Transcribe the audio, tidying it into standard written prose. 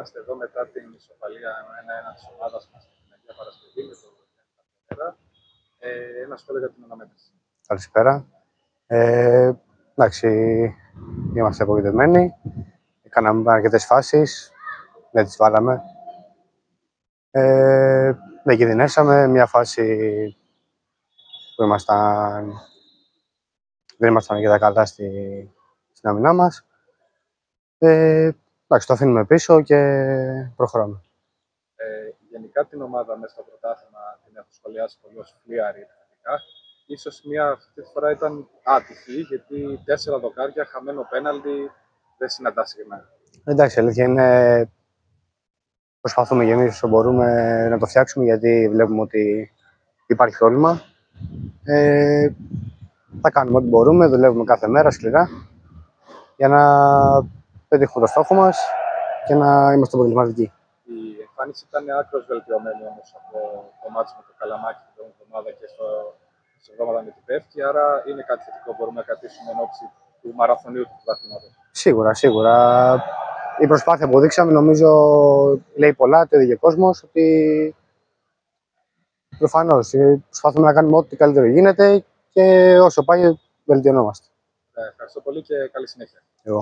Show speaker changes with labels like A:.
A: Είμαστε εδώ μετά την ισοπαλία 1-1 της ομάδας μας στην Αγία Παρασκευή με το Πέρα. Ένα σχόλιο για την αναμέτρηση.
B: Καλησπέρα. Εντάξει, είμαστε απογοητευμένοι. Κάναμε αρκετές φάσεις, δεν τις βάλαμε. Δεν κινδυνεύσαμε. Μια φάση που δεν ήμασταν αρκετά καλά στην άμυνά μας. Εντάξει, το αφήνουμε πίσω και προχωράμε.
A: Γενικά την ομάδα μέσα στο πρωτάθλημα την έχω σχολιάσει πολύ ως φλίαρη επιθετικά. Ίσως αυτή τη φορά ήταν άτυχη, γιατί 4 δοκάρια, χαμένο πέναλτι, δεν συναντά συχνά.
B: Εντάξει, αλήθεια είναι, προσπαθούμε και εμείς όσο μπορούμε να το φτιάξουμε, γιατί βλέπουμε ότι υπάρχει πρόβλημα. Θα κάνουμε ό,τι μπορούμε, δουλεύουμε κάθε μέρα σκληρά για να πετύχουμε το στόχο μας και να είμαστε αποτελεσματικοί.
A: Η εμφάνιση ήταν άκρως βελτιωμένη όμως από το μάτι με το Καλαμάκι την προηγούμενη εβδομάδα και στην εβδομάδα με την Πέφτη, άρα είναι κάτι θετικό που μπορούμε να κρατήσουμε εν ώψη του μαραθωνίου του πρωταθλήματος.
B: Σίγουρα. Η προσπάθεια που δείξαμε νομίζω λέει πολλά, το είδε και ο κόσμος, ότι προφανώς προσπαθούμε να κάνουμε ό,τι καλύτερο γίνεται και όσο πάει βελτιωνόμαστε.
A: Ευχαριστώ πολύ και καλή συνέχεια.
B: Εγώ.